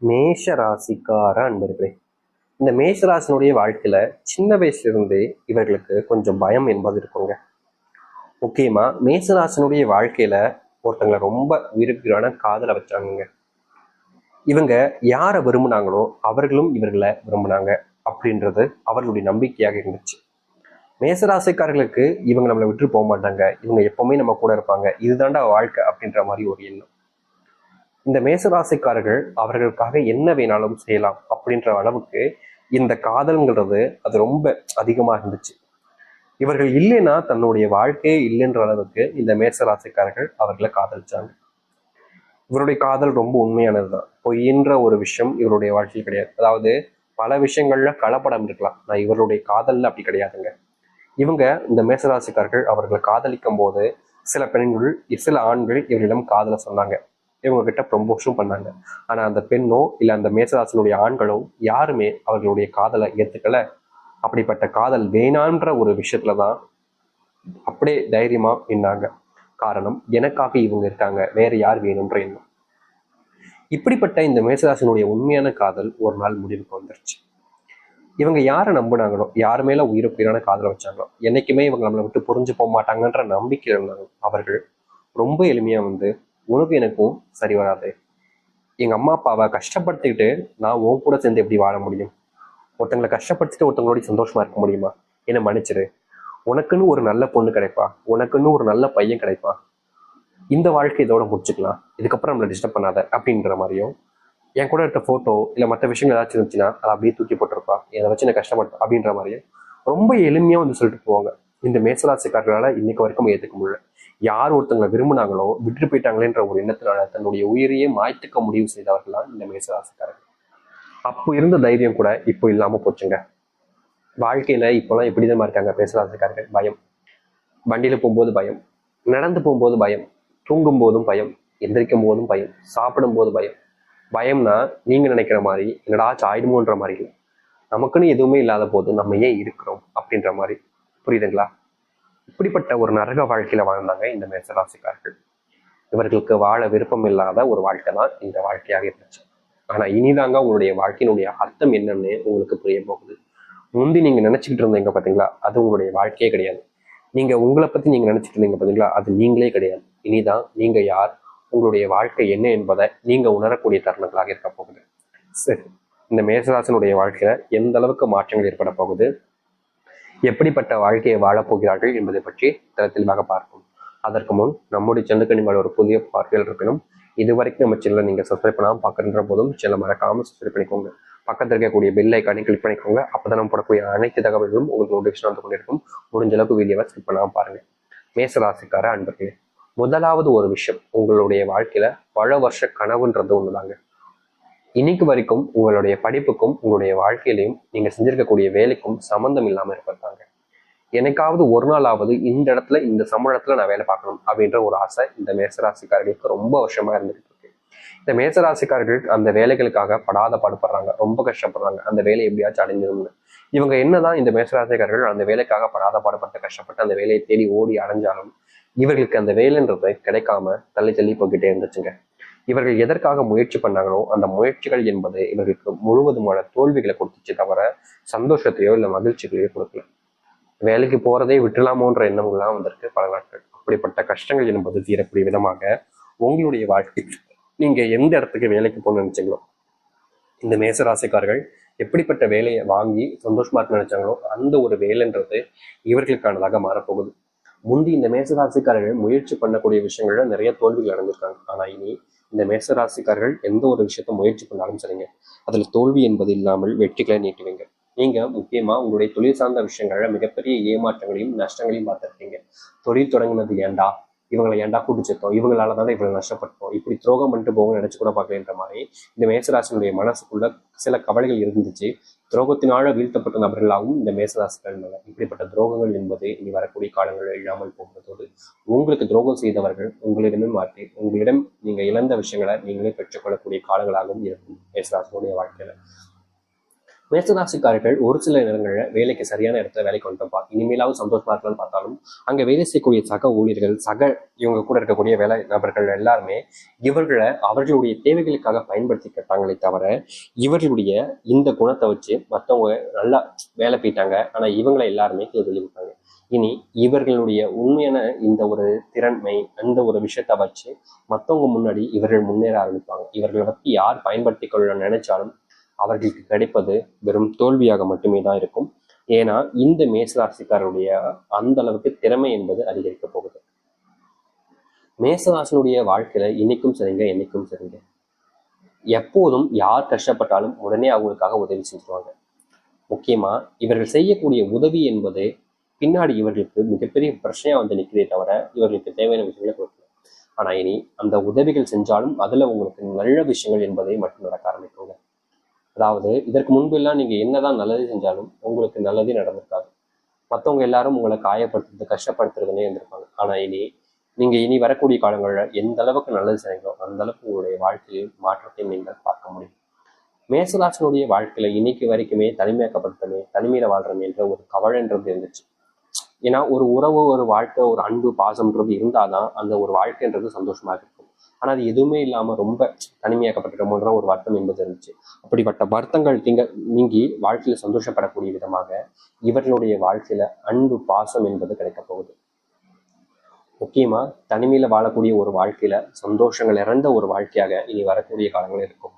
மேஷ ராசிக்கார அன்பர்களே, இந்த மேஷ ராசினுடைய வாழ்க்கையில சின்ன வயசுல இருந்தே இவர்களுக்கு கொஞ்சம் பயம் என்பது இருக்குங்க. முக்கியமா மேஷ ராசினுடைய வாழ்க்கையில ஒருத்தங்களை ரொம்ப விரும்பியான காதலை வச்சாங்க. இவங்க யாரை விரும்பினாங்களோ அவர்களும் இவர்களை விரும்பினாங்க அப்படின்றது அவர்களுடைய நம்பிக்கையாக இருந்துச்சு. மேசராசிக்காரர்களுக்கு இவங்க நம்மளை விட்டு போக மாட்டாங்க, இவங்க எப்பவுமே நம்ம கூட இருப்பாங்க, இதுதாண்டா வாழ்க்கை அப்படின்ற மாதிரி ஒரு எண்ணம். இந்த மேசராசிக்காரர்கள் அவர்களுக்காக என்ன வேணாலும் செய்யலாம் அப்படின்ற அளவுக்கு இந்த காதல்ங்கிறது அது ரொம்ப அதிகமாக இருந்துச்சு. இவர்கள் இல்லைன்னா தன்னுடைய வாழ்க்கையே இல்லைன்ற அளவுக்கு இந்த மேசராசிக்காரர்கள் அவர்களை காதலிச்சாங்க. இவருடைய காதல் ரொம்ப உண்மையானதுதான், பொய்ன்ற ஒரு விஷயம் இவருடைய வாழ்க்கையில் கிடையாது. அதாவது பல விஷயங்கள்ல கலப்படம் இருக்கலாம், நான் இவருடைய காதல்ல அப்படி கிடையாதுங்க. இவங்க இந்த மேசராசிக்காரர்கள் அவர்களை காதலிக்கும் போது சில பெண்கள் சில ஆண்கள் இவரிடம் காதலை சொன்னாங்க, இவங்க கிட்ட ப்ரொமோஷன் பண்ணாங்க. ஆனா அந்த பெண்ணோ இல்ல அந்த மேசராசினுடைய ஆண்களோ யாருமே அவர்களுடைய காதலை ஏத்துக்கல. அப்படிப்பட்ட காதல் வேணான்ற ஒரு விஷயத்துலதான் அப்படியே தைரியமா நின்னாங்க. காரணம், எனக்காக இவங்க இருக்காங்க, வேற யார் வேணும்ன்ற எண்ணம். இப்படிப்பட்ட இந்த மேசராசினுடைய உண்மையான காதல் ஒரு நாள் முடிவுக்கு வந்துருச்சு. இவங்க யாரை நம்பினாங்களோ, யார் மேல உயிரான காதலை வச்சாங்களோ, என்னைக்குமே இவங்க நம்மளை விட்டு புரிஞ்சு போக மாட்டாங்கன்ற நம்பிக்கை இருந்தாங்க அவர்கள் ரொம்ப எளிமையா உனக்கு எனக்கும் சரி வராது, எங்க அம்மா அப்பாவை கஷ்டப்படுத்திக்கிட்டு நான் உன் கூட சேர்ந்து எப்படி வாழ முடியும், ஒருத்தங்களை கஷ்டப்படுத்திட்டு ஒருத்தங்களோட சந்தோஷமா இருக்க முடியுமா, என்ன மன்னிச்சிரு, உனக்குன்னு ஒரு நல்ல பொண்ணு கிடைப்பா, உனக்குன்னு ஒரு நல்ல பையன் கிடைப்பா, இந்த வாழ்க்கை இதோட முடிச்சுக்கலாம், இதுக்கப்புறம் நம்மளை டிஸ்டர்ப் பண்ணாத அப்படின்ற மாதிரியும், என் கூட எடுத்த போட்டோ இல்லை மற்ற விஷயங்கள் ஏதாச்சும் இருந்துச்சுன்னா அதை அப்படியே தூக்கி போட்டிருப்பா, இதை வச்சு நான் கஷ்டப்பட்டேன் அப்படின்ற மாதிரியும் ரொம்ப எளிமையா சொல்லிட்டு போவாங்க. இந்த மேசராசிக்காரர்களால இன்னைக்கு வரைக்கும் ஏற்றுக்க முடியல. யார் ஒருத்தங்களை விரும்பினாங்களோ விட்டு போயிட்டாங்களேன்ற ஒரு எண்ணத்தினால தன்னுடைய உயிரையே மாய்த்துக்க முடிவு செய்தவர்கள்லாம் இந்த மேசராசிக்காரர்கள். அப்போ இருந்த தைரியம் கூட இப்போ இல்லாம போச்சுங்க. வாழ்க்கையில இப்போலாம் எப்படிதான் இருக்காங்க மேசராசிக்காரர்கள். பயம், வண்டியில போகும்போது பயம், நடந்து போகும்போது பயம், தூங்கும் போதும் பயம், எந்திரிக்கும் போதும் பயம், சாப்பிடும் போது பயம். பயம்னா நீங்க நினைக்கிற மாதிரி என்னடாச்சும் ஆயிடுமோன்ற மாதிரி இல்லை, நமக்குன்னு எதுவுமே இல்லாத போது நம்ம ஏன் இருக்கிறோம் அப்படின்ற மாதிரி. புரியுதுங்களா? இப்படிப்பட்ட ஒரு நரக வாழ்க்கையில வாழ்ந்தாங்க இந்த மேசராசிக்காரர்கள். இவர்களுக்கு வாழ விருப்பம் இல்லாத ஒரு வாழ்க்கை தான் இந்த வாழ்க்கையாக இருந்துச்சு. ஆனா இனிதாங்க உங்களுடைய வாழ்க்கையினுடைய அர்த்தம் என்னன்னு உங்களுக்கு புரிய போகுது. முந்தி நீங்க நினைச்சுக்கிட்டு இருந்தீங்க பாத்தீங்களா, அது உங்களுடைய வாழ்க்கையே கிடையாது. நீங்க உங்களை பத்தி நீங்க நினைச்சிட்டு இருந்தீங்க பாத்தீங்களா, அது நீங்களே கிடையாது. இனிதான் நீங்க யார், உங்களுடைய வாழ்க்கை என்ன என்பதை நீங்க உணரக்கூடிய தருணங்களாக இருக்க போகுது. சரி, இந்த மேசராசனுடைய வாழ்க்கையில எந்த அளவுக்கு மாற்றங்கள் ஏற்பட போகுது, எப்படிப்பட்ட வாழ்க்கையை வாழப்போகிறார்கள் என்பதை பற்றி தெளிவாக பார்ப்போம். அதற்கு முன் நம்முடைய சேனலுக்கு நீங்கள் ஒரு புதிய பார்வையில் இருக்கணும். இதுவரைக்கும் நம்ம சேனலை நீங்க சப்ஸ்கிரைப் பண்ணாமல் பார்க்குற போதும் சேனலை மறக்காம சப்ஸ்கிரைப் பண்ணிக்கோங்க. பக்கத்தில் இருக்கக்கூடிய பெல் ஐக்கானை கிளிக் பண்ணிக்கோங்க. அப்பதான் நம்ம போடக்கூடிய அனைத்து தகவல்களும் உங்களுக்கு நோட்டிஃபிகேஷன் வந்து கொண்டிருக்கும். முடிஞ்ச அளவுக்கு வீடியோவை ஸ்கிப் பண்ணாமல் பாருங்க. மேசராசிக்கார அன்பர்களே, முதலாவது ஒரு விஷயம், உங்களுடைய வாழ்க்கையில பல வருஷ கனவுன்றது ஒண்ணுதாங்க. இன்னைக்கு வரைக்கும் உங்களுடைய படிப்புக்கும் உங்களுடைய வாழ்க்கையிலையும் நீங்க செஞ்சிருக்கக்கூடிய வேலைக்கும் சம்மந்தம் இல்லாம இருப்பாங்க. எனக்காவது ஒரு நாளாவது இந்த இடத்துல இந்த சம்பளத்துல நான் வேலை பார்க்கணும் அப்படின்ற ஒரு ஆசை இந்த மேசராசிக்காரர்களுக்கு ரொம்ப வருஷமா இருந்துட்டு இருக்கு. இந்த மேசராசிக்காரர்கள் அந்த வேலைகளுக்காக படாத பாடுபடுறாங்க, ரொம்ப கஷ்டப்படுறாங்க அந்த வேலையை எப்படியாச்சும் அடைஞ்சிரும்னு. இவங்க என்னதான் இந்த மேசராசிக்காரர்கள் அந்த வேலைக்காக படாத பாடுபட்டு கஷ்டப்பட்டு அந்த வேலையை தேடி ஓடி அடைஞ்சாலும் இவர்களுக்கு அந்த வேலைன்றது கிடைக்காம தள்ளி தள்ளி போய்கிட்டே இருந்துச்சுங்க. இவர்கள் எதற்காக முயற்சி பண்ணாங்களோ அந்த முயற்சிகள் என்பது இவர்களுக்கு முழுவதுமான தோல்விகளை கொடுத்துச்சு தவிர சந்தோஷத்தையோ இல்லை மகிழ்ச்சிகளையோ கொடுக்கல. வேலைக்கு போறதே விட்டுலாமோன்ற எண்ணங்கள்லாம் வந்திருக்கு பல நாட்கள். அப்படிப்பட்ட கஷ்டங்கள் என்பது தீரக்கூடிய விதமாக உங்களுடைய வாழ்க்கை நீங்க எந்த இடத்துக்கு வேலைக்கு போகணும்னு நினைச்சீங்களோ, இந்த மேசராசிக்காரர்கள் எப்படிப்பட்ட வேலையை வாங்கி சந்தோஷமா இருக்க நினைச்சாங்களோ அந்த ஒரு வேலைன்றது இவர்களுக்கானதாக மாறப்போகுது. முந்தி இந்த மேசராசிக்காரர்கள் முயற்சி பண்ணக்கூடிய விஷயங்கள்ல நிறைய தோல்விகள் அடைஞ்சிருக்காங்க. ஆனா இனி இந்த மேசராசிக்காரர்கள் எந்த ஒரு விஷயத்த முயற்சி பண்ணாலும் சரிங்க, அதுல தோல்வி என்பது இல்லாமல் வெற்றிகளை நீட்டுவீங்க. நீங்க முக்கியமா உங்களுடைய தொழில் சார்ந்த விஷயங்கள்ல மிகப்பெரிய ஏமாற்றங்களையும் நஷ்டங்களையும் பார்த்துருக்கீங்க. தொழில் தொடங்கினது ஏண்டா, இவங்களை ஏண்டா கூட்டு சேர்த்தோம், இவங்களாலதான் இவ்வளவு நஷ்டப்பட்டோம், இப்படி துரோகம் பண்ணிட்டு போக நினைச்சு கூட பார்க்கலன்ற மாதிரி இந்த மேசராசினுடைய மனசுக்குள்ள சில கவலைகள் இருந்துச்சு. துரோகத்தினால வீழ்த்தப்பட்ட நபர்களாகவும் இந்த மேசராசிகள் மேல இப்படிப்பட்ட துரோகங்கள் என்பது இனி வரக்கூடிய காலங்களில் இல்லாமல் போகிறதோடு உங்களுக்கு துரோகம் செய்தவர்கள் உங்களிடமே மாற்றி உங்களிடம் நீங்க இழந்த விஷயங்களை நீங்களே பெற்றுக்கொள்ளக்கூடிய காலங்களாகவும் இருக்கும் மேசராசினுடைய வாழ்க்கையில. மேசராசிக்காரர்கள் ஒரு சில நேரங்களில் வேலைக்கு சரியான இடத்துல வேலைக்கு வந்துட்டோம்ப்பா, இனிமேலாவது சந்தோஷமா இருக்கலாம்னு பார்த்தாலும் அங்க வேலை செய்யக்கூடிய சக ஊழியர்கள், இவங்க கூட இருக்கக்கூடிய வேலை நபர்கள் எல்லாருமே இவர்களை அவர்களுடைய தேவைகளுக்காக பயன்படுத்தி கேட்டாங்களே தவிர, இவர்களுடைய இந்த குணத்தை வச்சு மற்றவங்க நல்லா வேலை போயிட்டாங்க, ஆனா இவங்களை எல்லாருமே கேள்வி விட்டாங்க. இனி இவர்களுடைய உண்மையான இந்த ஒரு திறன்மை, அந்த ஒரு விஷயத்த வச்சு மற்றவங்க முன்னாடி இவர்கள் முன்னேற ஆரம்பிப்பாங்க. இவர்களை பற்றி யார் பயன்படுத்தி கொள்ள நினைச்சாலும் அவர்களுக்கு கிடைப்பது வெறும் தோல்வியாக மட்டுமே தான் இருக்கும். ஏன்னா இந்த மேசராசிக்காரருடைய அந்த அளவுக்கு திறமை என்பது அதிகரிக்க போகுது. மேசராசினுடைய வாழ்க்கையில இன்னைக்கும் சரிங்க, என்னைக்கும் சரிங்க, எப்போதும் யார் கஷ்டப்பட்டாலும் உடனே அவங்களுக்காக உதவி செஞ்சுருவாங்க. முக்கியமா இவர்கள் செய்யக்கூடிய உதவி என்பது பின்னாடி இவர்களுக்கு மிகப்பெரிய பிரச்சனையா வந்து நிற்கிறதே தவிர இவர்களுக்கு தேவையான விஷயங்களை கொடுக்கல. ஆனா இனி அந்த உதவிகள் செஞ்சாலும் அதுல உங்களுக்கு நல்ல விஷயங்கள் என்பதை மட்டும் நடக்க ஆரம்பிக்குங்க. அதாவது இதற்கு முன்பு எல்லாம் நீங்க என்னதான் நல்லது செஞ்சாலும் உங்களுக்கு நல்லதே நடந்திருக்காது. மற்றவங்க எல்லாரும் உங்களை காயப்படுத்துறது, கஷ்டப்படுத்துறதுன்னே இருந்திருப்பாங்க. ஆனா இனி வரக்கூடிய காலங்களில் எந்த அளவுக்கு நல்லது செய்யணும் அந்த அளவுக்கு உங்களுடைய வாழ்க்கையில் மாற்றத்தை நீங்கள் பார்க்க முடியும். மேசராசனுடைய வாழ்க்கையில இன்னைக்கு வரைக்குமே தனிமையாக்கப்பட்டமே, தனிமையில வாழ்றமே என்ற ஒரு கவலைன்றது இருந்துச்சு. ஏன்னா ஒரு உறவு, ஒரு வாழ்க்கை, ஒரு அன்பு, பாசம்ன்றது இருந்தாதான் அந்த ஒரு வாழ்க்கைன்றது சந்தோஷமாக இருக்கும். ஆனா அது எதுவுமே இல்லாம ரொம்ப தனிமையாக்கப்பட்டிருக்கோன்ற ஒரு வருத்தம் என்பது இருந்துச்சு. அப்படிப்பட்ட வருத்தங்கள் நீங்கி வாழ்க்கையில சந்தோஷப்படக்கூடிய விதமாக இவர்களுடைய வாழ்க்கையில அன்பு, பாசம் என்பது கிடைக்க போகுது. முக்கியமா தனிமையில வாழக்கூடிய ஒரு வாழ்க்கையில சந்தோஷங்கள் இறந்த ஒரு வாழ்க்கையாக இனி வரக்கூடிய காலங்கள் இருக்கும்.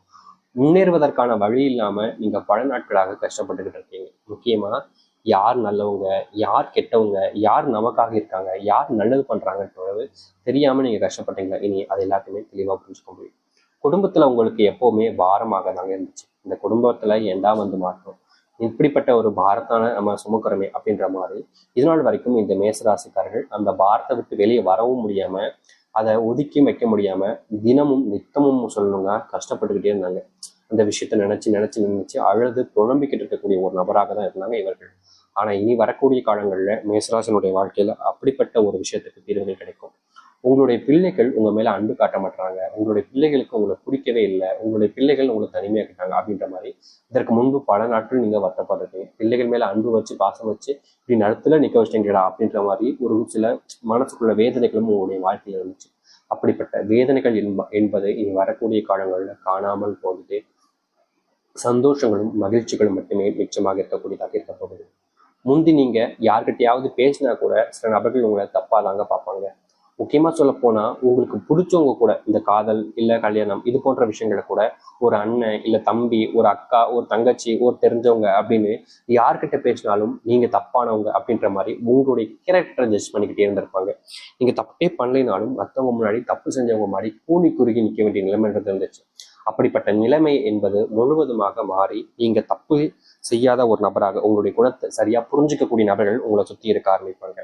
முன்னேறுவதற்கான வழி இல்லாம நீங்க பல நாட்களாக கஷ்டப்பட்டுக்கிட்டு இருக்கீங்க. முக்கியமா யார் நல்லவங்க, யார் கெட்டவங்க, யார் நமக்காக இருக்காங்க, யார் நல்லது பண்றாங்கன்றது தெரியாம நீங்க கஷ்டப்பட்டீங்க. இனி அது எல்லாத்தையுமே தெளிவா புரிஞ்சுக்க முடியும். குடும்பத்துல உங்களுக்கு எப்பவுமே பாரமாக தாங்க இருந்துச்சு. இந்த குடும்பத்துல ஏண்டா வந்து மாட்டோம், இப்படிப்பட்ட ஒரு பாரத்தான நம்ம சுமக்கிறோமே அப்படின்ற மாதிரி இதனால் வரைக்கும் இந்த மேசராசிக்காரர்கள் அந்த பாரத்தை விட்டு வெளியே வரவும் முடியாம, அதை ஒதுக்கி வைக்க முடியாம தினமும் நித்தமும் சொல்லணுங்க கஷ்டப்பட்டுக்கிட்டே இருந்தாங்க. அந்த விஷயத்த நினைச்சு அழுது புழம்பிக்கிட்டு இருக்கக்கூடிய ஒரு நபராக தான் இருந்தாங்க இவர்கள். ஆனா இனி வரக்கூடிய காலங்கள்ல மேசராசனுடைய வாழ்க்கையில அப்படிப்பட்ட ஒரு விஷயத்துக்கு தீர்வுகள் கிடைக்கும். உங்களுடைய பிள்ளைகள் உங்க மேல அன்பு காட்ட மாட்டாங்க, உங்களுடைய பிள்ளைகளுக்கு உங்களை பிடிக்கவே இல்லை, உங்களுடைய பிள்ளைகள் உங்களை தனிமையாக்கிட்டாங்க அப்படின்ற மாதிரி இதற்கு முன்பு பல நாட்கள் நீங்க வருத்தப்படுறது, பிள்ளைகள் மேல அன்பு வச்சு பாசம் வச்சு இப்படி நடுத்துல நிக்க வச்சிட்டீங்களா அப்படின்ற மாதிரி ஒரு சில மனசுக்குள்ள வேதனைகளும் உங்களுடைய வாழ்க்கையில இருந்துச்சு. அப்படிப்பட்ட வேதனைகள் என்பதை இனி வரக்கூடிய காலங்களில் காணாமல் போகுது. சந்தோஷங்களும் மகிழ்ச்சிகளும் மட்டுமே மிச்சமாக இருக்கக்கூடியதாக இருக்க போகுது. முந்தி நீங்க யார்கிட்டயாவது பேசினா கூட சில நபர்கள் உங்களை தப்பா தாங்க பார்ப்பாங்க. முக்கியமா சொல்ல போனா உங்களுக்கு பிடிச்சவங்க கூட இந்த காதல் இல்ல கல்யாணம் இது போன்ற விஷயங்களை கூட ஒரு அண்ணன் இல்ல தம்பி, ஒரு அக்கா, ஒரு தங்கச்சி, ஒரு தெரிஞ்சவங்க அப்படின்னு யார்கிட்ட பேசினாலும் நீங்க தப்பானவங்க அப்படின்ற மாதிரி உங்களுடைய கேரக்டரை ஜட்ஜ் பண்ணிக்கிட்டே இருந்திருப்பாங்க. நீங்க தப்பே பண்ணலைனாலும் மற்றவங்க முன்னாடி தப்பு செஞ்சவங்க மாதிரி கூனி குறுகி நிற்க வேண்டிய நிலைமைன்றது இருந்துச்சு. அப்படிப்பட்ட நிலைமை என்பது முழுவதுமாக மாறி நீங்க தப்பு செய்யாத ஒரு நபராக, உங்களுடைய குணத்தை சரியா புரிஞ்சிக்கக்கூடிய நபர்கள் உங்களை சுத்தி இருக்க ஆரம்பிப்பாங்க.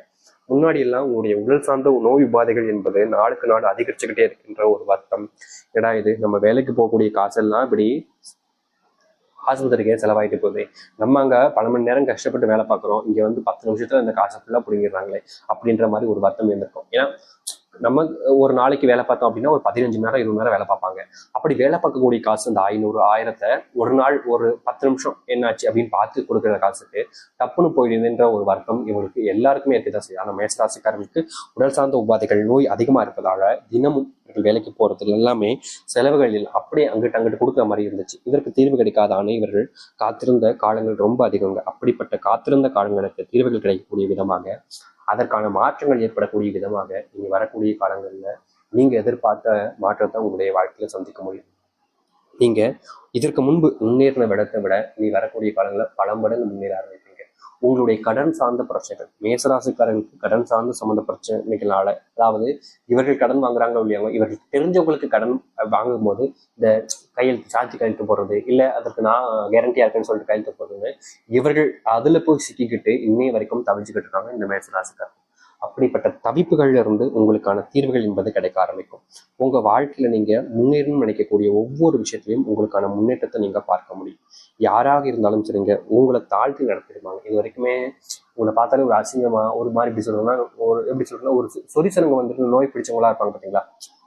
முன்னாடி எல்லாம் உங்களுடைய உடல் சார்ந்த நோய் உபாதைகள் என்பது நாளுக்கு நாள் அதிகரிச்சுக்கிட்டே இருக்கின்ற ஒரு வருத்தம். ஏடா இது நம்ம வேலைக்கு போகக்கூடிய காசெல்லாம் இப்படி ஆஸ்பத்திரிக்கே செலவாயிட்டு போகுது, நம்ம அங்க பல மணி நேரம் கஷ்டப்பட்டு வேலை பார்க்குறோம், இங்க வந்து 10 நிமிஷத்துல இந்த காசை ஃபுல்லா பிடிங்கிடுறாங்களே அப்படின்ற மாதிரி ஒரு வருத்தம் இருந்திருக்கும். ஏன்னா நம்ம ஒரு நாளைக்கு வேலை பார்த்தோம் அப்படின்னா ஒரு 15 மணி நேரம் 20 மணி நேரம் வேலை பார்ப்பாங்க. அப்படி வேலை பார்க்கக்கூடிய காசு இந்த 500 1000 ஒரு நாள் ஒரு 10 நிமிஷம் என்னாச்சு அப்படின்னு பார்த்து கொடுக்குற காசுக்கு தப்புன்னு போயிடுதுன்ற ஒரு வருத்தம் இவங்களுக்கு எல்லாருக்குமே இருக்குதான் செய்யும். ஆனால் மேசராசிக்காரர்களுக்கு உடல் சார்ந்த உபாதைகள் நோய் அதிகமா இருப்பதால தினமும் வேலைக்கு போறதுல எல்லாமே செலவுகளில் அப்படியே அங்கிட்டு கொடுக்குற மாதிரி இருந்துச்சு. இதற்கு தீர்வு கிடைக்காதான இவர்கள் காத்திருந்த காலங்கள் ரொம்ப அதிகங்க. அப்படிப்பட்ட காத்திருந்த காலங்களுக்கு தீர்வுகள் கிடைக்கக்கூடிய விதமாக, அதற்கான மாற்றங்கள் ஏற்படக்கூடிய விதமாக இனி வரக்கூடிய காலங்கள்ல நீங்க எதிர்பார்த்த மாற்றத்தை உங்களுடைய வாழ்க்கையில சந்திக்க முடியும். நீங்க இதற்கு முன்பு முன்னேறின விடத்தை விட இனி வரக்கூடிய காலங்களில் பல மடங்கு முன்னேற ஆரம்பிப்பீங்க. உங்களுடைய கடன் சார்ந்த பிரச்சனைகள், மேசராசிக்காரர்களுக்கு கடன் சார்ந்த சம்பந்த பிரச்சனைகளால, அதாவது இவர்கள் கடன் வாங்குறாங்க இல்லையாங்க, இவர்கள் தெரிஞ்சவங்களுக்கு கடன் வாங்கும் போது இந்த கையெழுத்து சாட்சி கையெழுத்து போடுறது, இல்லை அதற்கு நான் கேரண்டியா இருக்குன்னு சொல்லிட்டு கையெழுத்து போடுறது, இவர்கள் அதுல போய் சிக்கிக்கிட்டு இன்னைய வரைக்கும் தவிச்சுக்கிட்டு இருக்காங்க இந்த மேசராசிக்காரர்கள். அப்படிப்பட்ட தவிப்புகள்ல இருந்து உங்களுக்கான தீர்வுகள் என்பது கிடைக்க ஆரம்பிக்கும். உங்க வாழ்க்கையில நீங்க முன்னேறணும்னு நினைக்கக்கூடிய ஒவ்வொரு விஷயத்திலையும் உங்களுக்கான முன்னேற்றத்தை நீங்க பார்க்க முடியும். யாராக இருந்தாலும் சரிங்க, உங்களை தாழ்த்தி நடத்திடுவாங்க. இது வரைக்குமே உங்களை பார்த்தாலே ஒரு அசிங்கமா ஒரு மாதிரி எப்படி சொல்றோம்னா ஒரு சொரிசனங்க வந்துட்டு நோய் பிடிச்சவங்களா இருப்பாங்க பார்த்தீங்களா,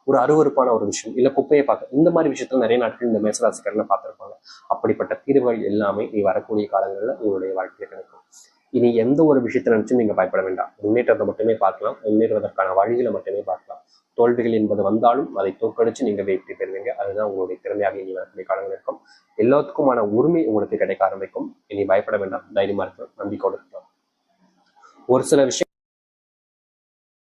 ஒரு அருவருப்பான ஒரு விஷயம், இல்ல குப்பையை பார்க்க, இந்த மாதிரி விஷயத்துல நிறைய நாட்கள் இந்த மேசராசிக்காரனை பார்த்திருப்பாங்க. அப்படிப்பட்ட தீர்வுகள் எல்லாமே நீ வரக்கூடிய காலங்களில் உங்களுடைய வாழ்க்கையில கிடைக்கும். இனி எந்த ஒரு விஷயத்தை நினைச்சும் நீங்க பயப்பட வேண்டாம். முன்னேற்றத்தை மட்டுமே பார்க்கலாம், முன்னேறுவதற்கான வழிகளை மட்டுமே பார்க்கலாம். தோல்விகள் என்பது வந்தாலும் அதை தோற்கடிச்சு நீங்க வெற்றி பெறுவீங்க. அதுதான் உங்களுடைய திறமையாக இனி வரக்கூடிய காலங்கள் இருக்கும். எல்லாத்துக்குமான உரிமை உங்களுக்கு கிடைக்க ஆரம்பிக்கும். இனி பயப்பட வேண்டாம், தைரியமா இருக்கலாம், நம்பிக்கையோடு இருக்கலாம். ஒரு சில விஷயம்